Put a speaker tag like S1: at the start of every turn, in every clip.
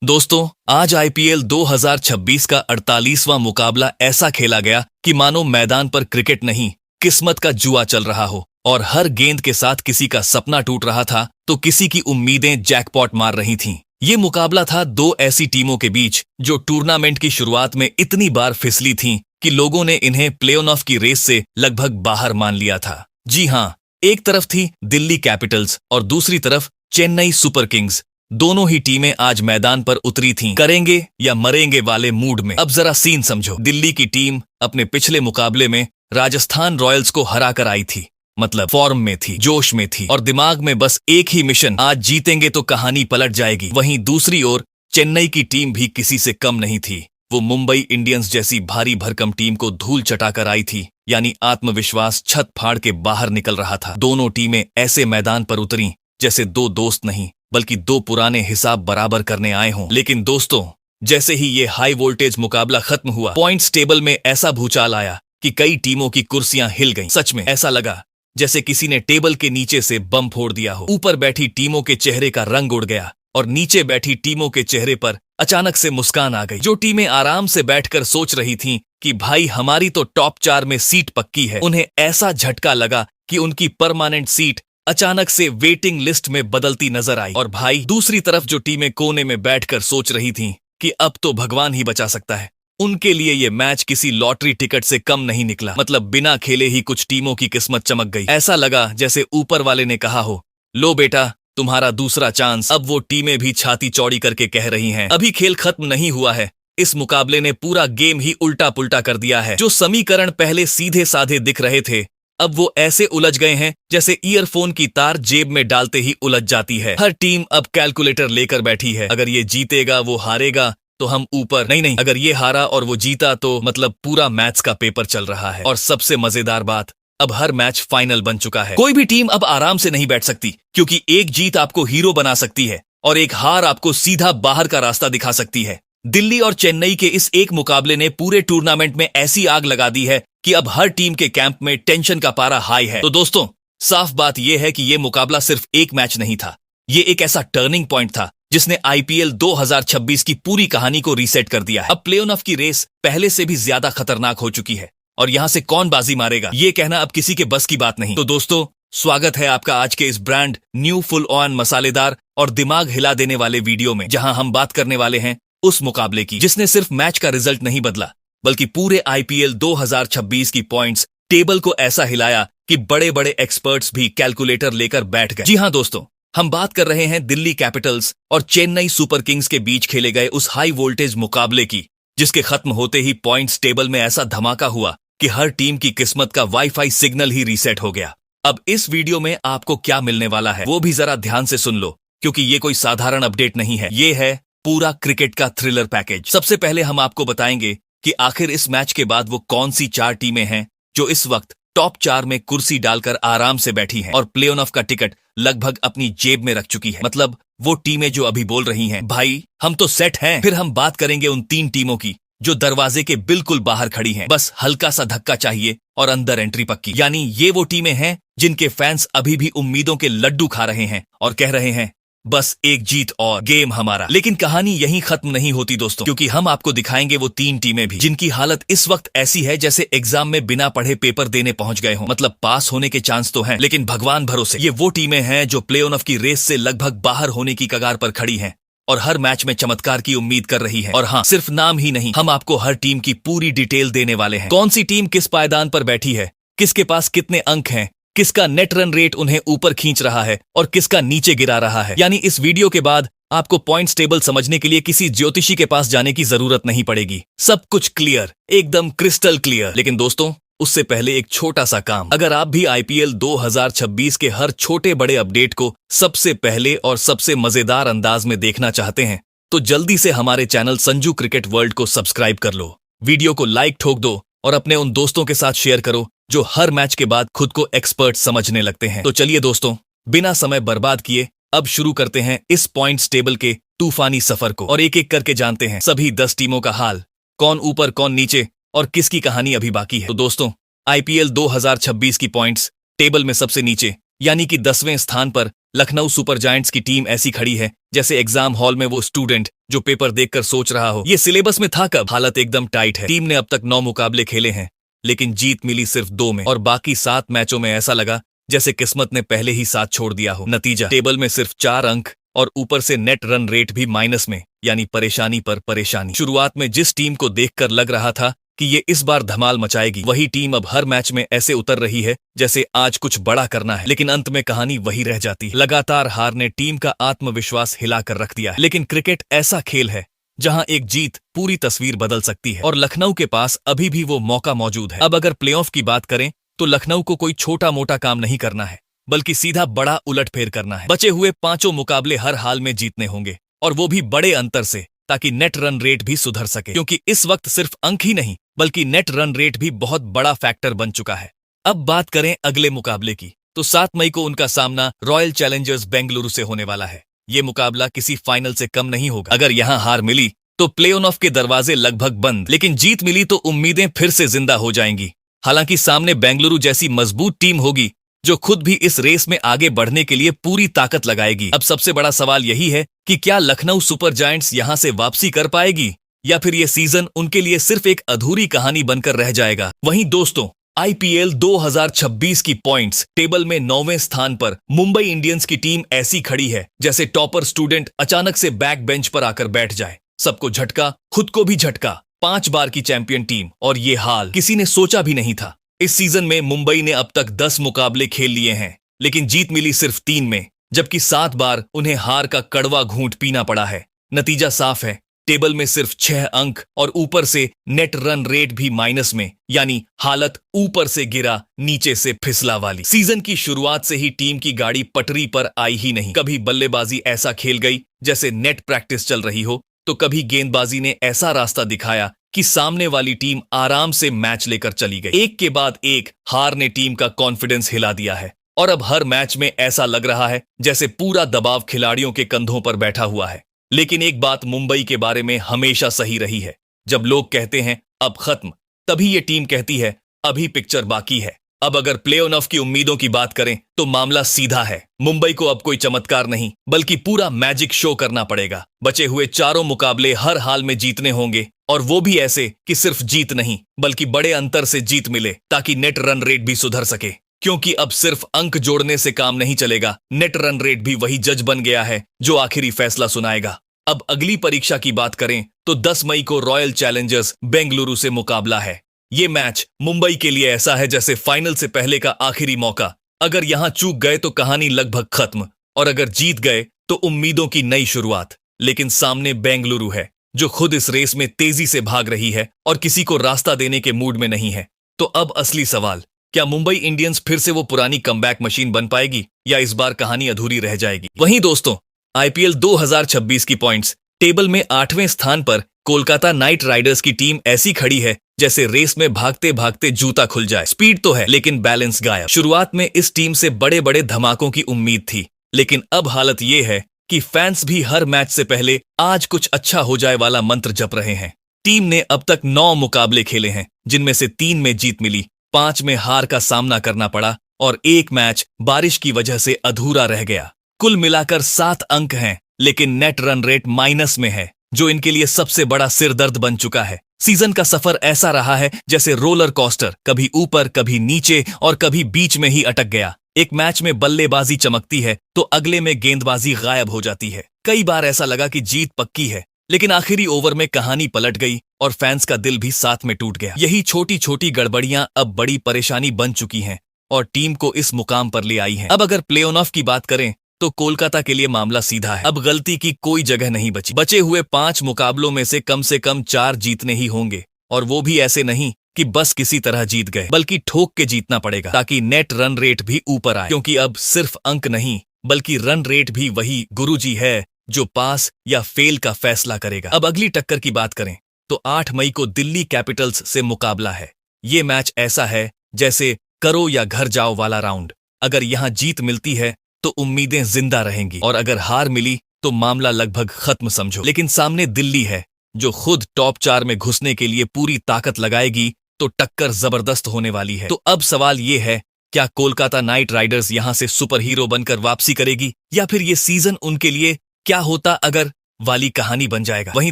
S1: दोस्तों, आज आईपीएल 2026 का 48वां मुकाबला ऐसा खेला गया कि मानो मैदान पर क्रिकेट नहीं, किस्मत का जुआ चल रहा हो और हर गेंद के साथ किसी का सपना टूट रहा था तो किसी की उम्मीदें जैकपॉट मार रही थीं। ये मुकाबला था दो ऐसी टीमों के बीच जो टूर्नामेंट की शुरुआत में इतनी बार फिसली थीं कि लोगों ने इन्हें प्ले-ऑफ की रेस से लगभग बाहर मान लिया था। जी हाँ, एक तरफ थी दिल्ली कैपिटल्स और दूसरी तरफ चेन्नई सुपर किंग्स। दोनों ही टीमें आज मैदान पर उतरी थीं, करेंगे या मरेंगे वाले मूड में। अब जरा सीन समझो। दिल्ली की टीम अपने पिछले मुकाबले में राजस्थान रॉयल्स को हराकर आई थी, मतलब फॉर्म में थी, जोश में थी और दिमाग में बस एक ही मिशन, आज जीतेंगे तो कहानी पलट जाएगी। वहीं दूसरी ओर चेन्नई की टीम भी किसी से कम नहीं थी। वो मुंबई इंडियंस जैसी भारी भरकम टीम को धूल चटाकर आई थी, यानी आत्मविश्वास छत फाड़ के बाहर निकल रहा था। दोनों टीमें ऐसे मैदान पर उतरी जैसे दो दोस्त नहीं बल्कि दो पुराने हिसाब बराबर करने आए हों। लेकिन दोस्तों, जैसे ही ये हाई वोल्टेज मुकाबला खत्म हुआ, पॉइंट्स टेबल में ऐसा भूचाल आया कि कई टीमों की कुर्सियां हिल गईं। सच में ऐसा लगा जैसे किसी ने टेबल के नीचे से बम फोड़ दिया हो। ऊपर बैठी टीमों के चेहरे का रंग उड़ गया और नीचे बैठी टीमों के चेहरे पर अचानक से मुस्कान आ गई। जो टीमें आराम से बैठकर सोच रही थीं कि भाई हमारी तो टॉप 4 में सीट पक्की है, उन्हें ऐसा झटका लगा कि उनकी परमानेंट सीट अचानक से वेटिंग लिस्ट में बदलती नजर आई। और भाई दूसरी तरफ जो टीमें कोने में बैठकर सोच रही थीं कि अब तो भगवान ही बचा सकता है, उनके लिए ये मैच किसी लॉटरी टिकट से कम नहीं निकला। मतलब बिना खेले ही कुछ टीमों की किस्मत चमक गई। ऐसा लगा जैसे ऊपर वाले ने कहा हो, लो बेटा तुम्हारा दूसरा चांस। अब वो टीमें भी छाती चौड़ी करके कह रही हैं, अभी खेल खत्म नहीं हुआ है। इस मुकाबले ने पूरा गेम ही उल्टा पुल्टा कर दिया है। जो समीकरण पहले सीधे साधे दिख रहे थे, अब वो ऐसे उलझ गए हैं जैसे ईयरफोन की तार जेब में डालते ही उलझ जाती है। हर टीम अब कैलकुलेटर लेकर बैठी है। अगर ये जीतेगा वो हारेगा तो हम ऊपर, नहीं, अगर ये हारा और वो जीता तो मतलब पूरा मैथ्स का पेपर चल रहा है। और सबसे मजेदार बात, अब हर मैच फाइनल बन चुका है। कोई भी टीम अब आराम से नहीं बैठ सकती, क्योंकि एक जीत आपको हीरो बना सकती है और एक हार आपको सीधा बाहर का रास्ता दिखा सकती है। दिल्ली और चेन्नई के इस एक मुकाबले ने पूरे टूर्नामेंट में ऐसी आग लगा दी है कि अब हर टीम के कैंप में टेंशन का पारा हाई है। तो दोस्तों, साफ बात यह है कि यह मुकाबला सिर्फ एक मैच नहीं था, ये एक ऐसा टर्निंग पॉइंट था जिसने आईपीएल 2026 की पूरी कहानी को रीसेट कर दिया है। अब प्ले-ऑफ की रेस पहले से भी ज्यादा खतरनाक हो चुकी है और यहां से कौन बाजी मारेगा ये कहना अब किसी के बस की बात नहीं। तो दोस्तों, स्वागत है आपका आज के इस ब्रांड न्यू फुल ऑन मसालेदार और दिमाग हिला देने वाले वीडियो में, जहां हम बात करने वाले हैं उस मुकाबले की जिसने सिर्फ मैच का रिजल्ट नहीं बदला बल्कि पूरे आईपीएल 2026 की पॉइंट्स टेबल को ऐसा हिलाया कि बड़े बड़े एक्सपर्ट्स भी कैलकुलेटर लेकर बैठ गए। जी हां दोस्तों, हम बात कर रहे हैं दिल्ली कैपिटल्स और चेन्नई सुपर किंग्स के बीच खेले गए उस हाई वोल्टेज मुकाबले की, जिसके खत्म होते ही पॉइंट्स टेबल में ऐसा धमाका हुआ कि हर टीम की किस्मत का वाईफाई सिग्नल ही रीसेट हो गया। अब इस वीडियो में आपको क्या मिलने वाला है वो भी जरा ध्यान से सुन लो, क्योंकि ये कोई साधारण अपडेट नहीं है, ये है पूरा क्रिकेट का थ्रिलर पैकेज। सबसे पहले हम आपको बताएंगे कि आखिर इस मैच के बाद वो कौन सी 4 टीमें हैं जो इस वक्त टॉप 4 में कुर्सी डालकर आराम से बैठी हैं और प्ले-ऑफ का टिकट लगभग अपनी जेब में रख चुकी है। मतलब वो टीमें जो अभी बोल रही हैं, भाई हम तो सेट हैं। फिर हम बात करेंगे उन 3 टीमों की जो दरवाजे के बिल्कुल बाहर खड़ी हैं, बस हल्का सा धक्का चाहिए और अंदर एंट्री पक्की। यानी ये वो टीमें हैं जिनके फैंस अभी भी उम्मीदों के लड्डू खा रहे हैं और कह रहे हैं बस एक जीत और गेम हमारा। लेकिन कहानी यहीं खत्म नहीं होती दोस्तों, क्योंकि हम आपको दिखाएंगे वो 3 टीमें भी जिनकी हालत इस वक्त ऐसी है जैसे एग्जाम में बिना पढ़े पेपर देने पहुंच गए हों। मतलब पास होने के चांस तो हैं, लेकिन भगवान भरोसे ये वो टीमें हैं जो प्ले-ऑफ की रेस से लगभग बाहर होने की कगार पर खड़ी हैं और हर मैच में चमत्कार की उम्मीद कर रही है। और हाँ, सिर्फ नाम ही नहीं, हम आपको हर टीम की पूरी डिटेल देने वाले हैं। कौन सी टीम किस पायदान पर बैठी है, किसके पास कितने अंक हैं, किसका नेट रन रेट उन्हें ऊपर खींच रहा है और किसका नीचे गिरा रहा है। यानी इस वीडियो के बाद आपको पॉइंट्स टेबल समझने के लिए किसी ज्योतिषी के पास जाने की जरूरत नहीं पड़ेगी। सब कुछ क्लियर, एकदम क्रिस्टल क्लियर। लेकिन दोस्तों, उससे पहले एक छोटा सा काम। अगर आप भी आईपीएल 2026 के हर छोटे बड़े अपडेट को सबसे पहले और सबसे मजेदार अंदाज में देखना चाहते हैं तो जल्दी से हमारे चैनल संजू क्रिकेट वर्ल्ड को सब्सक्राइब कर लो, वीडियो को लाइक ठोक दो और अपने उन दोस्तों के साथ शेयर करो जो हर मैच के बाद खुद को एक्सपर्ट समझने लगते हैं। तो चलिए दोस्तों, बिना समय बर्बाद किए अब शुरू करते हैं इस पॉइंट्स टेबल के तूफानी सफर को और एक एक करके जानते हैं सभी 10 टीमों का हाल, कौन ऊपर कौन नीचे और किसकी कहानी अभी बाकी है। तो दोस्तों, आईपीएल 2026 की पॉइंट्स टेबल में सबसे नीचे यानी कि 10वें स्थान पर लखनऊ सुपर जायंट्स की टीम ऐसी खड़ी है जैसे एग्जाम हॉल में वो स्टूडेंट जो पेपर देखकर सोच रहा हो ये सिलेबस में था कब। हालत एकदम टाइट है। टीम ने अब तक 9 मुकाबले खेले हैं, लेकिन जीत मिली सिर्फ 2 में, और बाकी 7 मैचों में ऐसा लगा जैसे किस्मत ने पहले ही साथ छोड़ दिया हो। नतीजा, टेबल में सिर्फ 4 अंक और ऊपर से नेट रन रेट भी माइनस में, यानी परेशानी पर परेशानी। शुरुआत में जिस टीम को देखकर लग रहा था कि ये इस बार धमाल मचाएगी, वही टीम अब हर मैच में ऐसे उतर रही है जैसे आज कुछ बड़ा करना है, लेकिन अंत में कहानी वही रह जाती है। लगातार हार ने टीम का आत्मविश्वास हिलाकर रख दिया है। लेकिन क्रिकेट ऐसा खेल है जहां एक जीत पूरी तस्वीर बदल सकती है, और लखनऊ के पास अभी भी वो मौका मौजूद है। अब अगर प्लेऑफ की बात करें तो लखनऊ को कोई छोटा मोटा काम नहीं करना है, बल्कि सीधा बड़ा उलटफेर करना है। बचे हुए 5 मुकाबले हर हाल में जीतने होंगे, और वो भी बड़े अंतर से, ताकि नेट रन रेट भी सुधर सके, क्योंकि इस वक्त सिर्फ अंक ही नहीं बल्कि नेट रन रेट भी बहुत बड़ा फैक्टर बन चुका है। अब बात करें अगले मुकाबले की, तो 7 मई को उनका सामना रॉयल चैलेंजर्स बेंगलुरु से होने वाला है। ये मुकाबला किसी फाइनल से कम नहीं होगा। अगर यहां हार मिली तो प्ले ऑफ के दरवाजे लगभग बंद, लेकिन जीत मिली तो उम्मीदें फिर से जिंदा हो जाएंगी। हालांकि सामने बेंगलुरु जैसी मजबूत टीम होगी जो खुद भी इस रेस में आगे बढ़ने के लिए पूरी ताकत लगाएगी। अब सबसे बड़ा सवाल यही है कि क्या लखनऊ सुपर जायंट्स यहां से वापसी कर पाएगी, या फिर ये सीजन उनके लिए सिर्फ एक अधूरी कहानी बनकर रह जाएगा। वहीं दोस्तों, आईपीएल 2026 की पॉइंट्स टेबल में 9वें स्थान पर मुंबई इंडियंस की टीम ऐसी खड़ी है जैसे टॉपर स्टूडेंट अचानक से बैक बेंच पर आकर बैठ जाए। सबको झटका, खुद को भी झटका। 5 बार की चैंपियन टीम, और ये हाल किसी ने सोचा भी नहीं था। इस सीजन में मुंबई ने अब तक 10 मुकाबले खेल लिए हैं, लेकिन जीत मिली सिर्फ 3 में, जबकि 7 बार उन्हें हार का कड़वा घूंट पीना पड़ा है। नतीजा साफ है, टेबल में सिर्फ 6 अंक और ऊपर से नेट रन रेट भी माइनस में, यानी हालत ऊपर से गिरा नीचे से फिसला वाली। सीजन की शुरुआत से ही टीम की गाड़ी पटरी पर आई ही नहीं। कभी बल्लेबाजी ऐसा खेल गई जैसे नेट प्रैक्टिस चल रही हो, तो कभी गेंदबाजी ने ऐसा रास्ता दिखाया कि सामने वाली टीम आराम से मैच लेकर चली गई। एक के बाद एक हार ने टीम का कॉन्फिडेंस हिला दिया है, और अब हर मैच में ऐसा लग रहा है जैसे पूरा दबाव खिलाड़ियों के कंधों पर बैठा हुआ है। लेकिन एक बात मुंबई के बारे में हमेशा सही रही है, जब लोग कहते हैं अब खत्म, तभी ये टीम कहती है अभी पिक्चर बाकी है। अब अगर प्ले ऑफ की उम्मीदों की बात करें तो मामला सीधा है। मुंबई को अब कोई चमत्कार नहीं बल्कि पूरा मैजिक शो करना पड़ेगा। बचे हुए 4 मुकाबले हर हाल में जीतने होंगे, और वो भी ऐसे कि सिर्फ जीत नहीं बल्कि बड़े अंतर से जीत मिले, ताकि नेट रन रेट भी सुधर सके। क्योंकि अब सिर्फ अंक जोड़ने से काम नहीं चलेगा, नेट रन रेट भी वही जज बन गया है जो आखिरी फैसला सुनाएगा। अब अगली परीक्षा की बात करें तो 10 मई को रॉयल चैलेंजर्स बेंगलुरु से मुकाबला है। ये मैच मुंबई के लिए ऐसा है जैसे फाइनल से पहले का आखिरी मौका। अगर यहां चूक गए तो कहानी लगभग खत्म, और अगर जीत गए तो उम्मीदों की नई शुरुआत। लेकिन सामने बेंगलुरु है जो खुद इस रेस में तेजी से भाग रही है और किसी को रास्ता देने के मूड में नहीं है। तो अब असली सवाल, क्या मुंबई इंडियंस फिर से वो पुरानी कमबैक मशीन बन पाएगी, या इस बार कहानी अधूरी रह जाएगी। वहीं दोस्तों, आईपीएल 2026 की पॉइंट्स टेबल में 8वें स्थान पर कोलकाता नाइट राइडर्स की टीम ऐसी खड़ी है जैसे रेस में भागते भागते जूता खुल जाए। स्पीड तो है लेकिन बैलेंस गायब। शुरुआत में इस टीम से बड़े बड़े धमाकों की उम्मीद थी, लेकिन अब हालत ये है कि फैंस भी हर मैच से पहले आज कुछ अच्छा हो जाए वाला मंत्र जप रहे हैं। टीम ने अब तक 9 मुकाबले खेले हैं, जिनमें से 3 में जीत मिली, 5 में हार का सामना करना पड़ा, और 1 मैच बारिश की वजह से अधूरा रह गया। कुल मिलाकर 7 अंक हैं, लेकिन नेट रन रेट माइनस में है, जो इनके लिए सबसे बड़ा सिरदर्द बन चुका है। सीजन का सफर ऐसा रहा है जैसे रोलर कोस्टर, कभी ऊपर कभी नीचे और कभी बीच में ही अटक गया। एक मैच में बल्लेबाजी चमकती है तो अगले में गेंदबाजी गायब हो जाती है। कई बार ऐसा लगा कि जीत पक्की है, लेकिन आखिरी ओवर में कहानी पलट गई और फैंस का दिल भी साथ में टूट गया। यही छोटी छोटी गड़बड़ियां अब बड़ी परेशानी बन चुकी हैं और टीम को इस मुकाम पर ले आई हैं। अब अगर प्ले ऑफ की बात करें तो कोलकाता के लिए मामला सीधा है। अब गलती की कोई जगह नहीं बची। बचे हुए 5 मुकाबलों में से कम 4 जीतने ही होंगे, और वो भी ऐसे नहीं कि बस किसी तरह जीत गए, बल्कि ठोक के जीतना पड़ेगा ताकि नेट रन रेट भी ऊपर आए। क्योंकि अब सिर्फ अंक नहीं बल्कि रन रेट भी वही गुरुजी है जो पास या फेल का फैसला करेगा। अब अगली टक्कर की बात करें तो 8 मई को दिल्ली कैपिटल्स से मुकाबला है। ये मैच ऐसा है जैसे करो या घर जाओ वाला राउंड। अगर यहां जीत मिलती है तो उम्मीदें जिंदा रहेंगी, और अगर हार मिली तो मामला लगभग खत्म समझो। लेकिन सामने दिल्ली है जो खुद टॉप 4 में घुसने के लिए पूरी ताकत लगाएगी, तो टक्कर जबरदस्त होने वाली है। तो अब सवाल ये है, क्या कोलकाता नाइट राइडर्स यहां से सुपर हीरो बनकर वापसी करेगी, या फिर ये सीजन उनके लिए क्या होता अगर वाली कहानी बन जाएगा। वहीं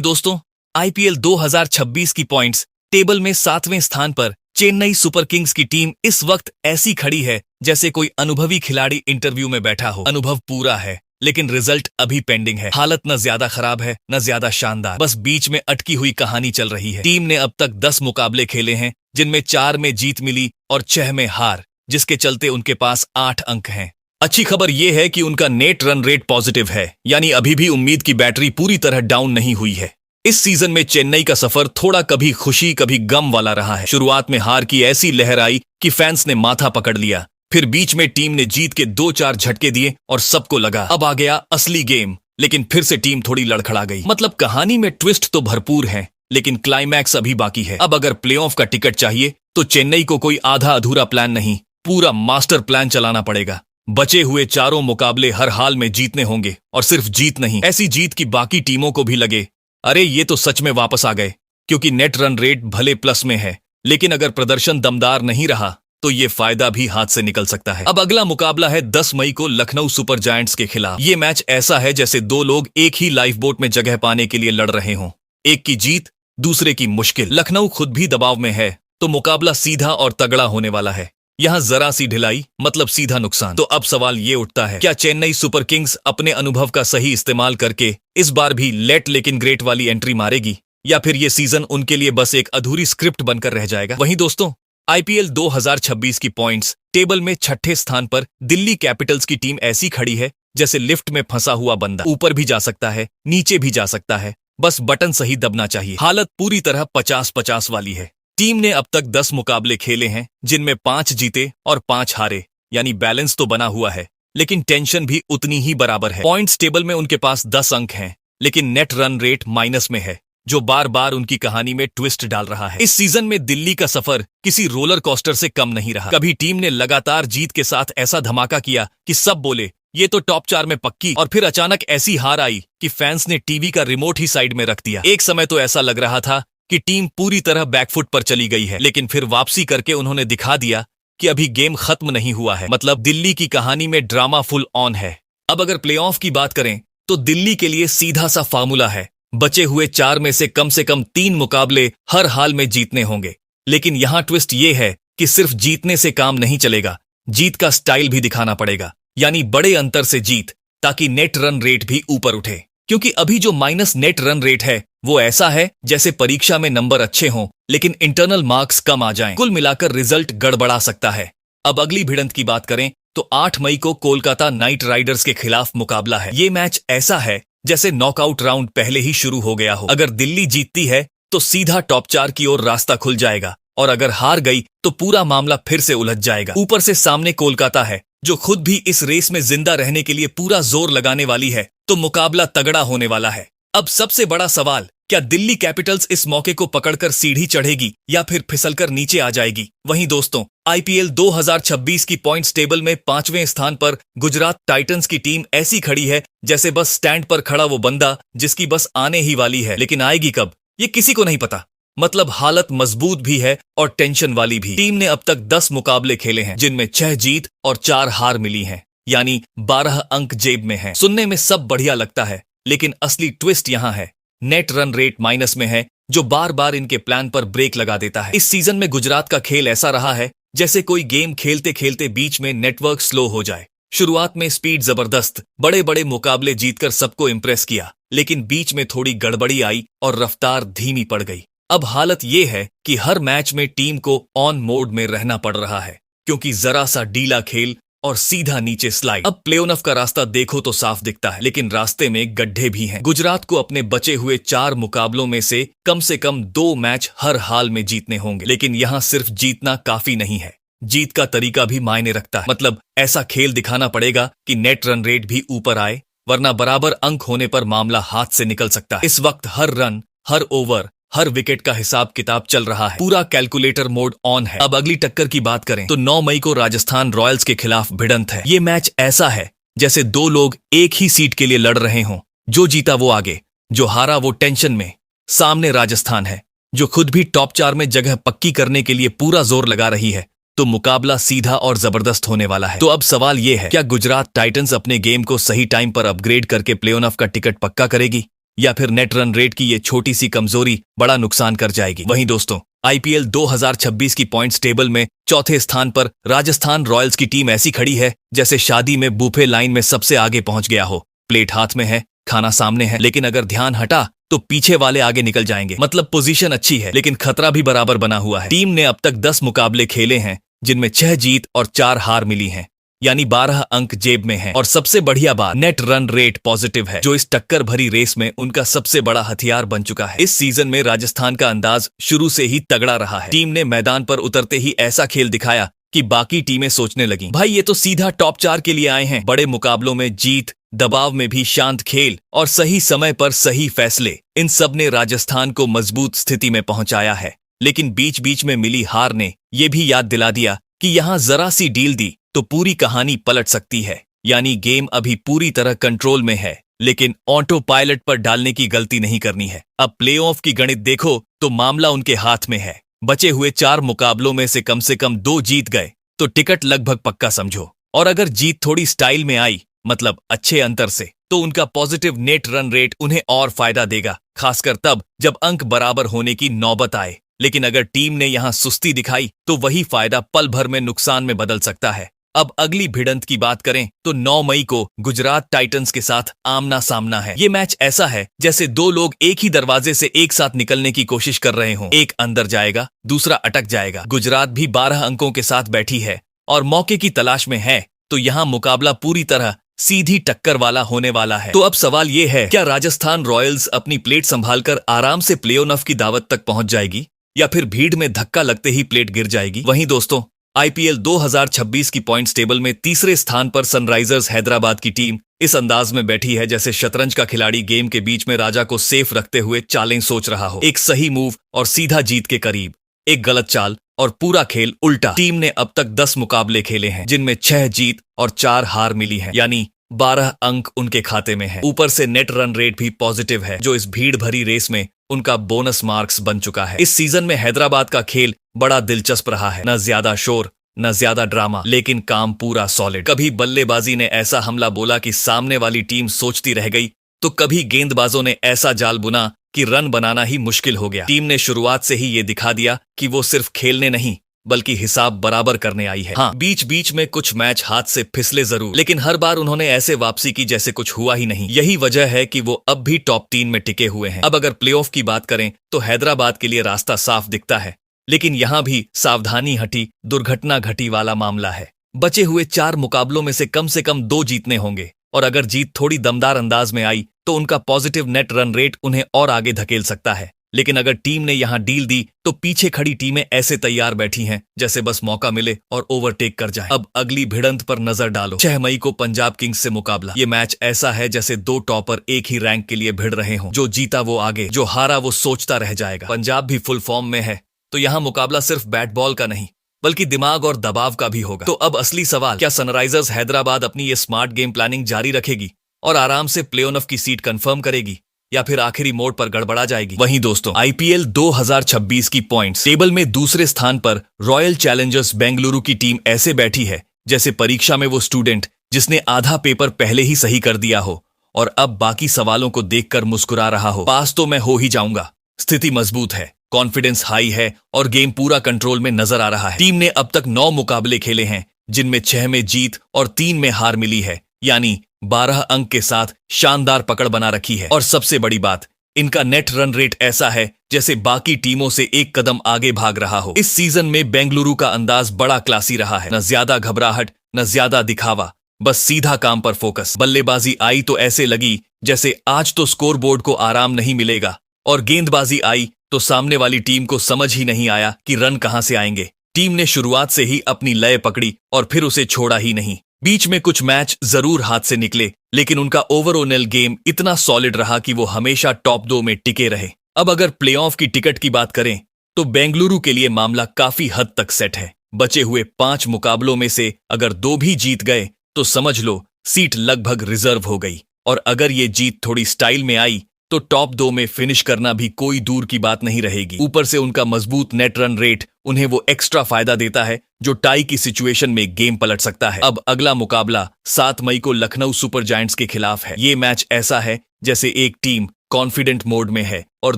S1: दोस्तों, आईपीएल 2026 की पॉइंट्स टेबल में 7वें स्थान पर चेन्नई सुपर किंग्स की टीम इस वक्त ऐसी खड़ी है जैसे कोई अनुभवी खिलाड़ी इंटरव्यू में बैठा हो। अनुभव पूरा है, लेकिन रिजल्ट अभी पेंडिंग है। हालत न ज्यादा खराब है न ज्यादा शानदार, बस बीच में अटकी हुई कहानी चल रही है। टीम ने अब तक 10 मुकाबले खेले हैं, जिनमें 4 में जीत मिली और 6 में हार, जिसके चलते उनके पास 8 अंक हैं। अच्छी खबर यह है कि उनका नेट रन रेट पॉजिटिव है, यानी अभी भी उम्मीद की बैटरी पूरी तरह डाउन नहीं हुई है। इस सीजन में चेन्नई का सफर थोड़ा कभी खुशी कभी गम वाला रहा है। शुरुआत में हार की ऐसी लहर आई कि फैंस ने माथा पकड़ लिया, फिर बीच में टीम ने जीत के 2-4 झटके दिए और सबको लगा अब आ गया असली गेम, लेकिन फिर से टीम थोड़ी लड़खड़ा गई। मतलब कहानी में ट्विस्ट तो भरपूर है, लेकिन क्लाइमैक्स अभी बाकी है। अब अगर प्लेऑफ का टिकट चाहिए तो चेन्नई को कोई आधा अधूरा प्लान नहीं, पूरा मास्टर प्लान चलाना पड़ेगा। बचे हुए 4 मुकाबले हर हाल में जीतने होंगे, और सिर्फ जीत नहीं, ऐसी जीत की बाकी टीमों को भी लगे अरे ये तो सच में वापस आ गए। क्योंकि नेट रन रेट भले प्लस में है, लेकिन अगर प्रदर्शन दमदार नहीं रहा तो ये फायदा भी हाथ से निकल सकता है। अब अगला मुकाबला है 10 मई को लखनऊ सुपर जायंट्स के खिलाफ। ये मैच ऐसा है जैसे 2 लोग एक ही लाइफ बोट में जगह पाने के लिए लड़ रहे हों, एक की जीत दूसरे की मुश्किल। लखनऊ खुद भी दबाव में है, तो मुकाबला सीधा और तगड़ा होने वाला है। यहां जरा सी ढिलाई मतलब सीधा नुकसान। तो अब सवाल ये उठता है, क्या चेन्नई सुपर किंग्स अपने अनुभव का सही इस्तेमाल करके इस बार भी लेट लेकिन ग्रेट वाली एंट्री मारेगी, या फिर ये सीजन उनके लिए बस एक अधूरी स्क्रिप्ट बनकर रह जाएगा? वहीं दोस्तों, आईपीएल 2026 की पॉइंट्स टेबल में 6ठे स्थान पर दिल्ली कैपिटल्स की टीम ऐसी खड़ी है जैसे लिफ्ट में फंसा हुआ बंदा, ऊपर भी जा सकता है नीचे भी जा सकता है, बस बटन सही दबना चाहिए। हालत पूरी तरह 50-50 वाली है। टीम ने अब तक 10 मुकाबले खेले हैं, जिनमें 5 जीते और 5 हारे, यानी बैलेंस तो बना हुआ है, लेकिन टेंशन भी उतनी ही बराबर है। पॉइंट्स टेबल में उनके पास 10 अंक हैं, लेकिन नेट रन रेट माइनस में है, जो बार बार उनकी कहानी में ट्विस्ट डाल रहा है। इस सीजन में दिल्ली का सफर किसी रोलर कोस्टर से कम नहीं रहा। कभी टीम ने लगातार जीत के साथ ऐसा धमाका किया कि सब बोले ये तो टॉप 4 में पक्की, और फिर अचानक ऐसी हार आई कि फैंस ने टीवी का रिमोट ही साइड में रख दिया। एक समय तो ऐसा लग रहा था कि टीम पूरी तरह बैकफुट पर चली गई है, लेकिन फिर वापसी करके उन्होंने दिखा दिया कि अभी गेम खत्म नहीं हुआ है। मतलब दिल्ली की कहानी में ड्रामा फुल ऑन है। अब अगर प्लेऑफ की बात करें तो दिल्ली के लिए सीधा सा फार्मूला है, बचे हुए 4 में से कम 3 मुकाबले हर हाल में जीतने होंगे। लेकिन यहां ट्विस्ट ये है कि सिर्फ जीतने से काम नहीं चलेगा, जीत का स्टाइल भी दिखाना पड़ेगा, यानी बड़े अंतर से जीत, ताकि नेट रन रेट भी ऊपर उठे। क्योंकि अभी जो माइनस नेट रन रेट है वो ऐसा है जैसे परीक्षा में नंबर अच्छे हों लेकिन इंटरनल मार्क्स कम आ जाएं। कुल मिलाकर रिजल्ट गड़बड़ा सकता है। अब अगली भिड़ंत की बात करें तो 8 मई को कोलकाता नाइट राइडर्स के खिलाफ मुकाबला है। ये मैच ऐसा है जैसे नॉकआउट राउंड पहले ही शुरू हो गया हो। अगर दिल्ली जीतती है तो सीधा टॉप 4 की ओर रास्ता खुल जाएगा, और अगर हार गई तो पूरा मामला फिर से उलझ जाएगा। ऊपर से सामने कोलकाता है जो खुद भी इस रेस में जिंदा रहने के लिए पूरा जोर लगाने वाली है, तो मुकाबला तगड़ा होने वाला है। अब सबसे बड़ा सवाल, क्या दिल्ली कैपिटल्स इस मौके को पकड़कर सीढ़ी चढ़ेगी या फिर फिसलकर नीचे आ जाएगी? वहीं दोस्तों, आईपीएल 2026 की पॉइंट्स टेबल में 5वें स्थान पर गुजरात टाइटंस की टीम ऐसी खड़ी है जैसे बस स्टैंड पर खड़ा वो बंदा जिसकी बस आने ही वाली है, लेकिन आएगी कब ये किसी को नहीं पता। मतलब हालत मजबूत भी है और टेंशन वाली भी। टीम ने अब तक 10 मुकाबले खेले हैं, जिनमें 6 जीत और 4 हार मिली हैं, यानी 12 अंक जेब में हैं। सुनने में सब बढ़िया लगता है, लेकिन असली ट्विस्ट यहाँ है, नेट रन रेट माइनस में है, जो बार बार इनके प्लान पर ब्रेक लगा देता है। इस सीजन में गुजरात का खेल ऐसा रहा है जैसे कोई गेम खेलते खेलते बीच में नेटवर्क स्लो हो जाए। शुरुआत में स्पीड जबरदस्त, बड़े बड़े मुकाबले जीतकर सबको इंप्रेस किया, लेकिन बीच में थोड़ी गड़बड़ी आई और रफ्तार धीमी पड़ गई। अब हालत ये है कि हर मैच में टीम को ऑन मोड में रहना पड़ रहा है, क्योंकि जरा सा ढीला खेल और सीधा नीचे स्लाइड। अब प्लेऑफ का रास्ता देखो तो साफ दिखता है, लेकिन रास्ते में गड्ढे भी हैं। गुजरात को अपने बचे हुए 4 मुकाबलों में से कम 2 मैच हर हाल में जीतने होंगे, लेकिन यहाँ सिर्फ जीतना काफी नहीं है, जीत का तरीका भी मायने रखता है। मतलब ऐसा खेल दिखाना पड़ेगा कि नेट रन रेट भी ऊपर आए, वरना बराबर अंक होने पर मामला हाथ से निकल सकता है। इस वक्त हर रन, हर ओवर, हर विकेट का हिसाब किताब चल रहा है, पूरा कैलकुलेटर मोड ऑन है। अब अगली टक्कर की बात करें तो 9 मई को राजस्थान रॉयल्स के खिलाफ भिड़ंत है। ये मैच ऐसा है जैसे 2 लोग एक ही सीट के लिए लड़ रहे हों, जो जीता वो आगे, जो हारा वो टेंशन में। सामने राजस्थान है जो खुद भी टॉप 4 में जगह पक्की करने के लिए पूरा जोर लगा रही है, तो मुकाबला सीधा और जबरदस्त होने वाला है। तो अब सवाल ये है, क्या गुजरात टाइटंस अपने गेम को सही टाइम पर अपग्रेड करके प्लेऑफ का टिकट पक्का करेगी, या फिर नेट रन रेट की ये छोटी सी कमजोरी बड़ा नुकसान कर जाएगी। वहीं दोस्तों, आईपीएल 2026 की पॉइंट्स टेबल में चौथे स्थान पर राजस्थान रॉयल्स की टीम ऐसी खड़ी है जैसे शादी में बूफे लाइन में सबसे आगे पहुंच गया हो। प्लेट हाथ में है, खाना सामने है, लेकिन अगर ध्यान हटा तो पीछे वाले आगे निकल जाएंगे। मतलब पोजीशन अच्छी है लेकिन खतरा भी बराबर बना हुआ है। टीम ने अब तक 10 मुकाबले खेले हैं जिनमें 6 जीत और 4 हार मिली हैं, यानी 12 अंक जेब में है। और सबसे बढ़िया बात, नेट रन रेट पॉजिटिव है, जो इस टक्कर भरी रेस में उनका सबसे बड़ा हथियार बन चुका है। इस सीजन में राजस्थान का अंदाज शुरू से ही तगड़ा रहा है। टीम ने मैदान पर उतरते ही ऐसा खेल दिखाया कि बाकी टीमें सोचने लगी, भाई ये तो सीधा टॉप 4 के लिए आए हैं। बड़े मुकाबलों में जीत, दबाव में भी शांत खेल और सही समय पर सही फैसले, इन सब ने राजस्थान को मजबूत स्थिति में पहुंचाया है। लेकिन बीच बीच में मिली हार ने यह भी याद दिला दिया कि यहां जरा सी डील दी तो पूरी कहानी पलट सकती है। यानी गेम अभी पूरी तरह कंट्रोल में है, लेकिन ऑटो पायलट पर डालने की गलती नहीं करनी है। अब प्लेऑफ की गणित देखो तो मामला उनके हाथ में है। बचे हुए 4 मुकाबलों में से कम 2 जीत गए तो टिकट लगभग पक्का समझो। और अगर जीत थोड़ी स्टाइल में आई, मतलब अच्छे अंतर से, तो उनका पॉजिटिव नेट रन रेट उन्हें और फायदा देगा, खासकर तब जब अंक बराबर होने की नौबत आए। लेकिन अगर टीम ने यहां सुस्ती दिखाई तो वही फायदा पल भर में नुकसान में बदल सकता है। अब अगली भिड़ंत की बात करें तो 9 मई को गुजरात टाइटंस के साथ आमना सामना है। ये मैच ऐसा है जैसे 2 लोग एक ही दरवाजे से एक साथ निकलने की कोशिश कर रहे हों। एक अंदर जाएगा, दूसरा अटक जाएगा। गुजरात भी 12 अंकों के साथ बैठी है और मौके की तलाश में है, तो यहाँ मुकाबला पूरी तरह सीधी टक्कर वाला होने वाला है। तो अब सवाल ये है, क्या राजस्थान रॉयल्स अपनी प्लेट संभालकर आराम से प्ले-ऑफ की दावत तक पहुंच जाएगी या फिर भीड़ में धक्का लगते ही प्लेट गिर जाएगी? वहीं दोस्तों, आईपीएल 2026 की पॉइंट्स टेबल में तीसरे स्थान पर सनराइजर्स हैदराबाद की टीम इस अंदाज में बैठी है जैसे शतरंज का खिलाड़ी गेम के बीच में राजा को सेफ रखते हुए चालें सोच रहा हो। एक सही मूव और सीधा जीत के करीब, एक गलत चाल और पूरा खेल उल्टा। टीम ने अब तक 10 मुकाबले खेले हैं जिनमें 6 जीत और 4 हार मिली है, यानी 12 अंक उनके खाते में है। ऊपर से नेट रन रेट भी पॉजिटिव है, जो इस भीड़ भरी रेस में उनका बोनस मार्क्स बन चुका है। इस सीजन में हैदराबाद का खेल बड़ा दिलचस्प रहा है। न ज्यादा शोर, न ज्यादा ड्रामा, लेकिन काम पूरा सॉलिड। कभी बल्लेबाजी ने ऐसा हमला बोला कि सामने वाली टीम सोचती रह गई, तो कभी गेंदबाजों ने ऐसा जाल बुना कि रन बनाना ही मुश्किल हो गया। टीम ने शुरुआत से ही ये दिखा दिया कि वो सिर्फ खेलने नहीं बल्कि हिसाब बराबर करने आई है। हाँ, बीच बीच में कुछ मैच हाथ से फिसले जरूर, लेकिन हर बार उन्होंने ऐसे वापसी की जैसे कुछ हुआ ही नहीं। यही वजह है कि वो अब भी टॉप 3 में टिके हुए हैं। अब अगर प्लेऑफ की बात करें तो हैदराबाद के लिए रास्ता साफ दिखता है, लेकिन यहां भी सावधानी हटी दुर्घटना घटी वाला मामला है। बचे हुए 4 मुकाबलों में से कम 2 जीतने होंगे, और अगर जीत थोड़ी दमदार अंदाज में आई तो उनका पॉजिटिव नेट रन रेट उन्हें और आगे धकेल सकता है। लेकिन अगर टीम ने यहां डील दी तो पीछे खड़ी टीमें ऐसे तैयार बैठी हैं जैसे बस मौका मिले और ओवरटेक कर जाए। अब अगली भिड़ंत पर नजर डालो। 6 मई को पंजाब किंग्स से मुकाबला। ये मैच ऐसा है जैसे 2 टॉपर एक ही रैंक के लिए भिड़ रहे हों। जो जीता वो आगे, जो हारा वो सोचता रह जाएगा। पंजाब भी फुल फॉर्म में है, तो यहां मुकाबला सिर्फ बैट बॉल का नहीं बल्कि दिमाग और दबाव का भी होगा। तो अब असली सवाल, क्या सनराइजर्स हैदराबाद अपनी ये स्मार्ट गेम प्लानिंग जारी रखेगी और आराम से प्ले-ऑफ की सीट कंफर्म करेगी, या फिर आखिरी मोड़ पर गड़बड़ा जाएगी? वहीं दोस्तों, आईपीएल 2026 की पॉइंट्स टेबल में दूसरे स्थान पर रॉयल चैलेंजर्स बेंगलुरु की टीम ऐसे बैठी है जैसे परीक्षा में वो स्टूडेंट जिसने आधा पेपर पहले ही सही कर दिया हो और अब बाकी सवालों को देखकर मुस्कुरा रहा हो, पास तो मैं हो ही जाऊंगा। स्थिति मजबूत है, कॉन्फिडेंस हाई है और गेम पूरा कंट्रोल में नजर आ रहा है। टीम ने अब तक 9 मुकाबले खेले हैं जिनमें 6 में जीत और 3 में हार मिली है, यानी 12 अंक के साथ शानदार पकड़ बना रखी है। और सबसे बड़ी बात, इनका नेट रन रेट ऐसा है जैसे बाकी टीमों से एक कदम आगे भाग रहा हो। इस सीजन में बेंगलुरु का अंदाज बड़ा क्लासी रहा है। न ज्यादा घबराहट, न ज्यादा दिखावा, बस सीधा काम पर फोकस। बल्लेबाजी आई तो ऐसे लगी जैसे आज तो स्कोरबोर्ड को आराम नहीं मिलेगा, और गेंदबाजी आई तो सामने वाली टीम को समझ ही नहीं आया कि रन कहां से आएंगे। टीम ने शुरुआत से ही अपनी लय पकड़ी और फिर उसे छोड़ा ही नहीं। बीच में कुछ मैच जरूर हाथ से निकले, लेकिन उनका ओवरऑल गेम इतना सॉलिड रहा कि वो हमेशा टॉप 2 में टिके रहे। अब अगर प्लेऑफ की टिकट की बात करें तो बेंगलुरु के लिए मामला काफी हद तक सेट है। बचे हुए 5 मुकाबलों में से अगर 2 भी जीत गए तो समझ लो सीट लगभग रिजर्व हो गई, और अगर ये जीत थोड़ी स्टाइल में आई तो टॉप 2 में फिनिश करना भी कोई दूर की बात नहीं रहेगी। ऊपर से उनका मजबूत नेट रन रेट उन्हें वो एक्स्ट्रा फायदा देता है जो टाई की सिचुएशन में गेम पलट सकता है। अब अगला मुकाबला 7 मई को लखनऊ सुपर जायंट्स के खिलाफ है। ये मैच ऐसा है जैसे एक टीम कॉन्फिडेंट मोड में है और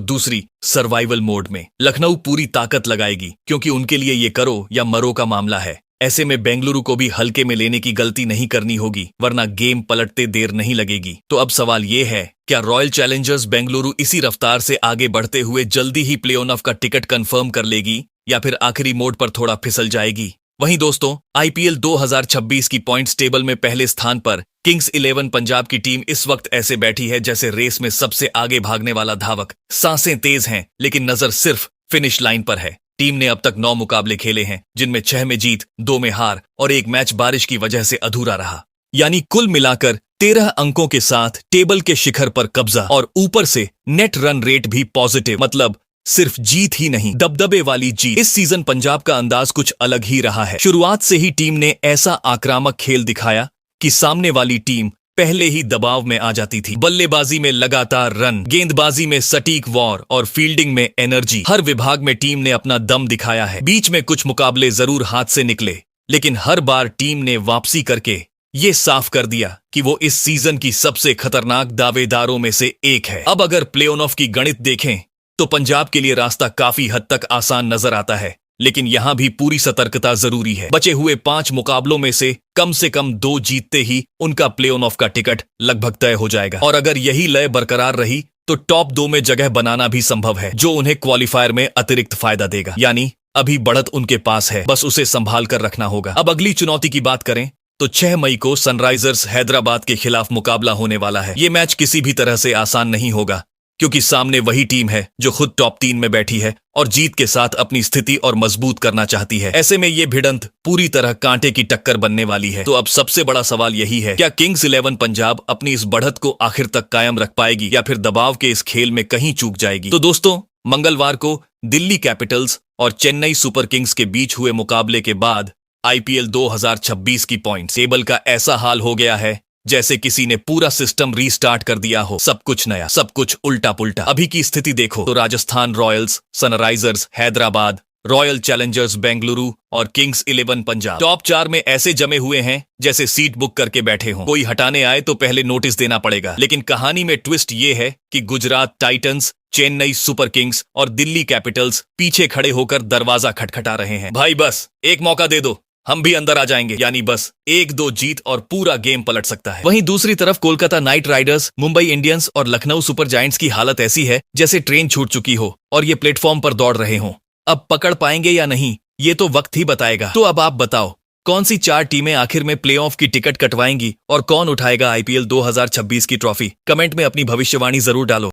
S1: दूसरी सर्वाइवल मोड में। लखनऊ पूरी ताकत लगाएगी क्योंकि उनके लिए ये करो या मरो का मामला है। ऐसे में बेंगलुरु को भी हल्के में लेने की गलती नहीं करनी होगी, वरना गेम पलटते देर नहीं लगेगी। तो अब सवाल ये है, क्या रॉयल चैलेंजर्स बेंगलुरु इसी रफ्तार से आगे बढ़ते हुए जल्दी ही प्ले ऑफ का टिकट कंफर्म कर लेगी या फिर आखिरी मोड पर थोड़ा फिसल जाएगी? वहीं दोस्तों, आईपीएल 2026 की पॉइंट्स टेबल में पहले स्थान पर किंग्स 11 पंजाब की टीम इस वक्त ऐसे बैठी है जैसे रेस में सबसे आगे भागने वाला धावक। सांसें तेज हैं लेकिन नजर सिर्फ फिनिश लाइन पर है। टीम ने अब तक 9 मुकाबले खेले हैं, जिनमें 6 में जीत, 2 में हार और 1 मैच बारिश की वजह से अधूरा रहा। यानी कुल मिलाकर 13 अंकों के साथ टेबल के शिखर पर कब्जा और ऊपर से नेट रन रेट भी पॉजिटिव। मतलब सिर्फ जीत ही नहीं, दबदबे वाली जीत। इस सीजन पंजाब का अंदाज कुछ अलग ही रहा है। शुरुआत से ही टीम ने ऐसा आक्रामक खेल दिखाया कि सामने वाली टीम पहले ही दबाव में आ जाती थी। बल्लेबाजी में लगातार रन, गेंदबाजी में सटीक वॉर और फील्डिंग में एनर्जी, हर विभाग में टीम ने अपना दम दिखाया है। बीच में कुछ मुकाबले जरूर हाथ से निकले, लेकिन हर बार टीम ने वापसी करके ये साफ कर दिया कि वो इस सीजन की सबसे खतरनाक दावेदारों में से एक है। अब अगर प्ले ऑफ की गणित देखें तो पंजाब के लिए रास्ता काफी हद तक आसान नजर आता है, लेकिन यहां भी पूरी सतर्कता जरूरी है। बचे हुए 5 मुकाबलों में से कम 2 जीतते ही उनका प्ले ऑफ का टिकट लगभग तय हो जाएगा। और अगर यही लय बरकरार रही तो टॉप 2 में जगह बनाना भी संभव है, जो उन्हें क्वालिफायर में अतिरिक्त फायदा देगा। यानी अभी बढ़त उनके पास है, बस उसे संभाल कर रखना होगा। अब अगली चुनौती की बात करें तो 6 मई को सनराइजर्स हैदराबाद के खिलाफ मुकाबला होने वाला है। ये मैच किसी भी तरह से आसान नहीं होगा, क्योंकि सामने वही टीम है जो खुद टॉप 3 में बैठी है और जीत के साथ अपनी स्थिति और मजबूत करना चाहती है। ऐसे में ये भिड़ंत पूरी तरह कांटे की टक्कर बनने वाली है। तो अब सबसे बड़ा सवाल यही है, क्या किंग्स 11 पंजाब अपनी इस बढ़त को आखिर तक कायम रख पाएगी या फिर दबाव के इस खेल में कहीं चूक जाएगी? तो दोस्तों, मंगलवार को दिल्ली कैपिटल्स और चेन्नई सुपर किंग्स के बीच हुए मुकाबले के बाद आईपीएल 2026 की पॉइंट टेबल का ऐसा हाल हो गया है जैसे किसी ने पूरा सिस्टम रीस्टार्ट कर दिया हो। सब कुछ नया, सब कुछ उल्टा पुल्टा। अभी की स्थिति देखो तो Rajasthan Royals, Sunrisers Hyderabad, royal Challengers Bengaluru और किंग्स 11 पंजाब टॉप 4 में ऐसे जमे हुए हैं जैसे सीट बुक करके बैठे हों। कोई हटाने आए तो पहले नोटिस देना पड़ेगा। लेकिन कहानी में ट्विस्ट ये है कि Gujarat Titans, Chennai super Kings और दिल्ली कैपिटल्स पीछे खड़े होकर दरवाजा खटखटा रहे हैं। भाई बस एक मौका दे दो, हम भी अंदर आ जाएंगे। यानी बस 1-2 जीत और पूरा गेम पलट सकता है। वहीं दूसरी तरफ Kolkata night Riders, Mumbai Indians और लखनऊ सुपर जायंट्स की हालत ऐसी है जैसे ट्रेन छूट चुकी हो और ये प्लेटफॉर्म पर दौड़ रहे हों। अब पकड़ पाएंगे या नहीं, ये तो वक्त ही बताएगा। तो अब आप बताओ, कौन सी 4 टीमें आखिर में प्ले ऑफ की टिकट कटवाएंगी और कौन उठाएगा आईपीएल 2026 की ट्रॉफी? कमेंट में अपनी भविष्यवाणी जरूर डालो।